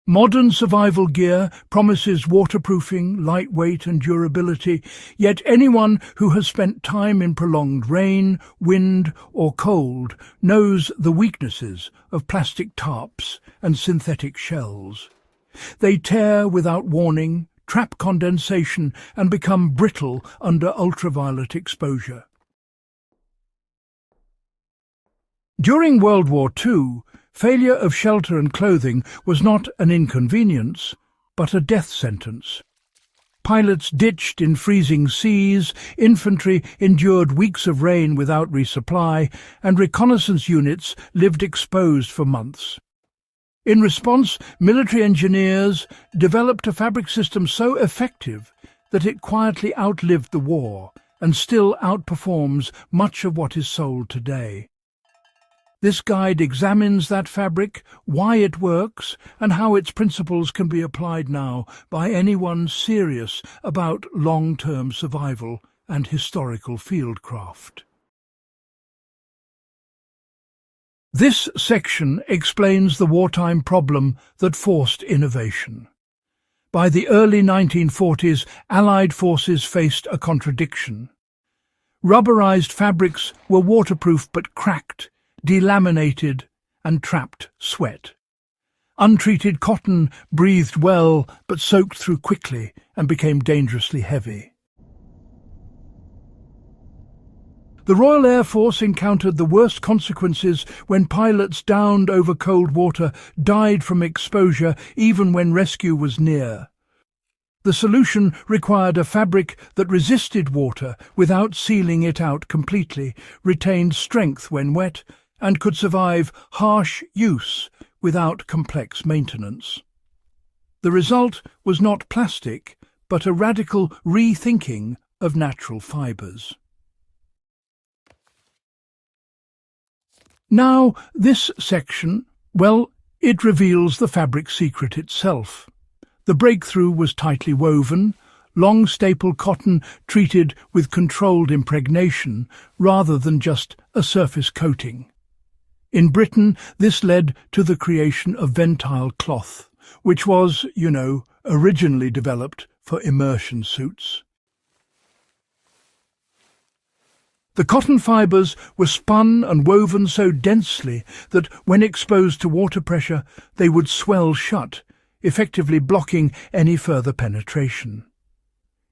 Modern survival gear promises waterproofing, lightweight and durability, yet anyone who has spent time in prolonged rain, wind or cold knows the weaknesses of plastic tarps and synthetic shells. They tear without warning, trap condensation and become brittle under ultraviolet exposure. During World War II, failure of shelter and clothing was not an inconvenience, but a death sentence. Pilots ditched in freezing seas, infantry endured weeks of rain without resupply, and reconnaissance units lived exposed for months. In response, military engineers developed a fabric system so effective that it quietly outlived the war and still outperforms much of what is sold today. This guide examines that fabric, why it works, and how its principles can be applied now by anyone serious about long-term survival and historical fieldcraft. This section explains the wartime problem that forced innovation. By the early 1940s, Allied forces faced a contradiction. Rubberized fabrics were waterproof but cracked, delaminated and trapped sweat. Untreated cotton breathed well but soaked through quickly and became dangerously heavy. The Royal Air Force encountered the worst consequences when pilots downed over cold water died from exposure even when rescue was near. The solution required a fabric that resisted water without sealing it out completely, retained strength when wet, and could survive harsh use without complex maintenance. The result was not plastic, but a radical rethinking of natural fibres. Now, this section, well, it reveals the fabric secret itself. The breakthrough was tightly woven, long staple cotton treated with controlled impregnation rather than just a surface coating. In Britain, this led to the creation of Ventile cloth, which was, originally developed for immersion suits. The cotton fibres were spun and woven so densely that when exposed to water pressure, they would swell shut, effectively blocking any further penetration.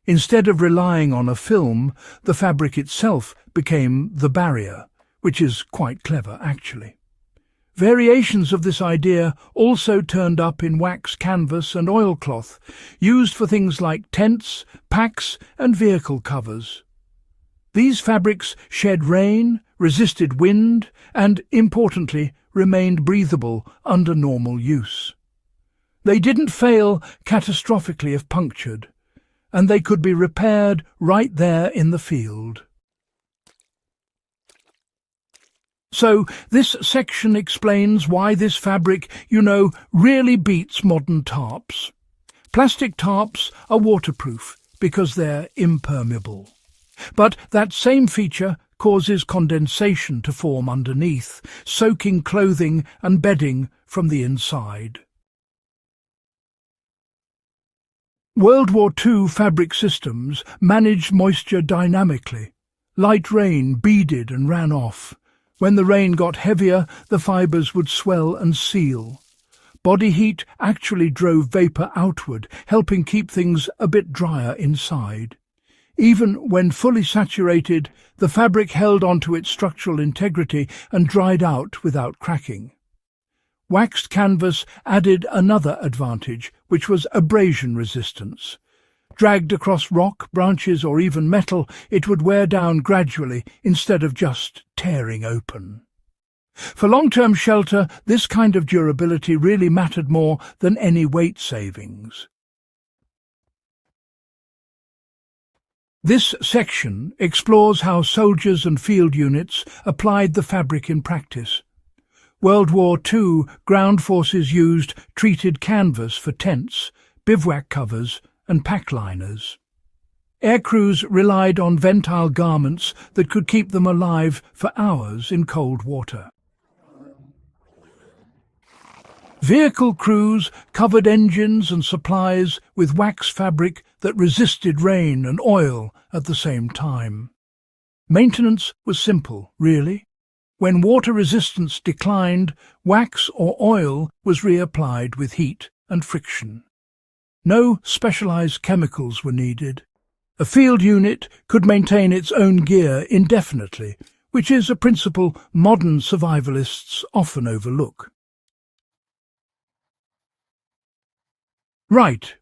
Instead of relying on a film, the fabric itself became the barrier, which is quite clever, actually. Variations of this idea also turned up in wax canvas and oilcloth, used for things like tents, packs and vehicle covers. These fabrics shed rain, resisted wind, and, importantly, remained breathable under normal use. They didn't fail catastrophically if punctured, and they could be repaired right there in the field. So this section explains why this fabric, really beats modern tarps. Plastic tarps are waterproof because they're impermeable. But that same feature causes condensation to form underneath, soaking clothing and bedding from the inside. World War II fabric systems managed moisture dynamically. Light rain beaded and ran off. When the rain got heavier, the fibres would swell and seal. Body heat actually drove vapour outward, helping keep things a bit drier inside. Even when fully saturated, the fabric held onto its structural integrity and dried out without cracking. Waxed canvas added another advantage, which was abrasion resistance. Dragged across rock, branches or even metal, it would wear down gradually instead of just tearing open. For long-term shelter, this kind of durability really mattered more than any weight savings. This section explores how soldiers and field units applied the fabric in practice. World War II ground forces used treated canvas for tents, bivouac covers and pack liners. Aircrews relied on Ventile garments that could keep them alive for hours in cold water. Vehicle crews covered engines and supplies with wax fabric that resisted rain and oil at the same time. Maintenance was simple, really. When water resistance declined, wax or oil was reapplied with heat and friction. No specialized chemicals were needed. A field unit could maintain its own gear indefinitely, which is a principle modern survivalists often overlook. Right,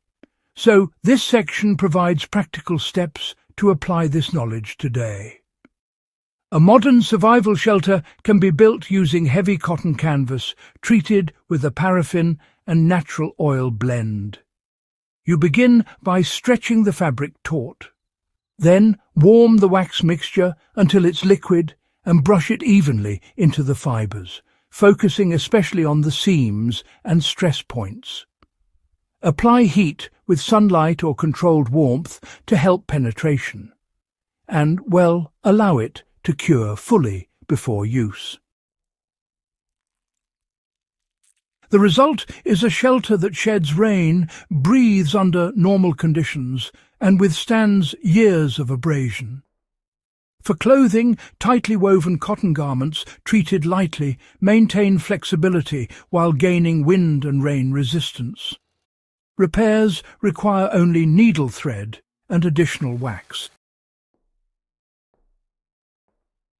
so this section provides practical steps to apply this knowledge today. A modern survival shelter can be built using heavy cotton canvas treated with a paraffin and natural oil blend. You begin by stretching the fabric taut. Then warm the wax mixture until it's liquid and brush it evenly into the fibres, focusing especially on the seams and stress points. Apply heat with sunlight or controlled warmth to help penetration, and, well, allow it to cure fully before use. The result is a shelter that sheds rain, breathes under normal conditions, and withstands years of abrasion. For clothing, tightly woven cotton garments, treated lightly, maintain flexibility while gaining wind and rain resistance. Repairs require only needle thread and additional wax.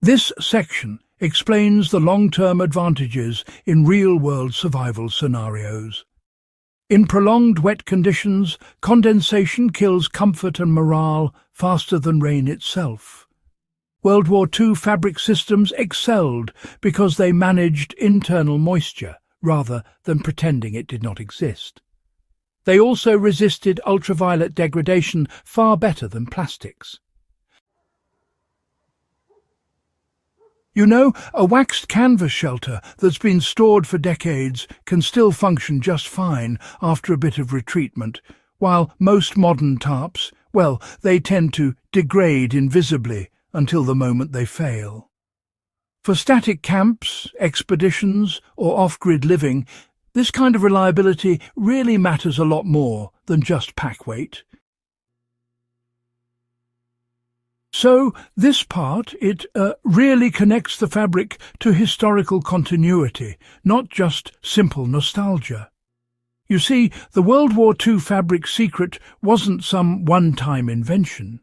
This section explains the long-term advantages in real-world survival scenarios. In prolonged wet conditions, condensation kills comfort and morale faster than rain itself. World War II fabric systems excelled because they managed internal moisture rather than pretending it did not exist. They also resisted ultraviolet degradation far better than plastics. You know, a waxed canvas shelter that's been stored for decades can still function just fine after a bit of retreatment, while most modern tarps, well, they tend to degrade invisibly until the moment they fail. For static camps, expeditions, or off-grid living, this kind of reliability really matters a lot more than just pack weight. So this part, it really connects the fabric to historical continuity, not just simple nostalgia. You see, the World War II fabric secret wasn't some one-time invention.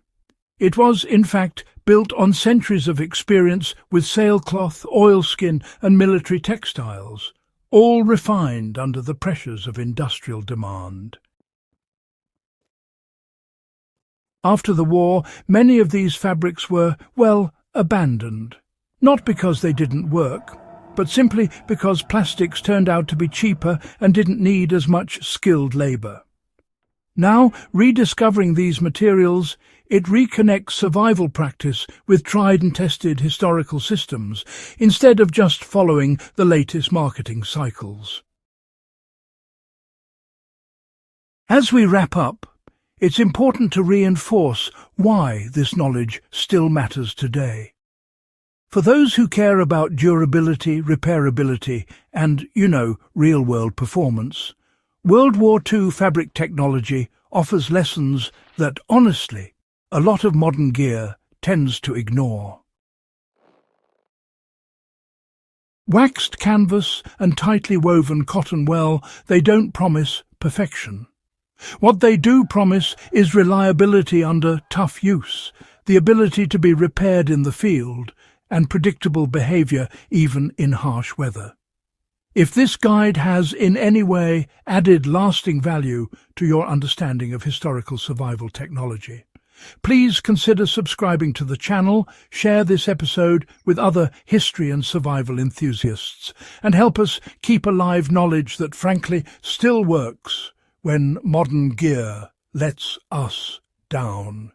It was, in fact, built on centuries of experience with sailcloth, oilskin and military textiles, all refined under the pressures of industrial demand. After the war, many of these fabrics were, well, abandoned. Not because they didn't work, but simply because plastics turned out to be cheaper and didn't need as much skilled labour. Now, rediscovering these materials, it reconnects survival practice with tried and tested historical systems, instead of just following the latest marketing cycles. As we wrap up, it's important to reinforce why this knowledge still matters today. For those who care about durability, repairability, and, real-world performance, World War II fabric technology offers lessons that, honestly, a lot of modern gear tends to ignore. Waxed canvas and tightly woven cotton, well, they don't promise perfection. What they do promise is reliability under tough use, the ability to be repaired in the field, and predictable behaviour even in harsh weather. If this guide has in any way added lasting value to your understanding of historical survival technology, please consider subscribing to the channel, share this episode with other history and survival enthusiasts, and help us keep alive knowledge that frankly still works when modern gear lets us down.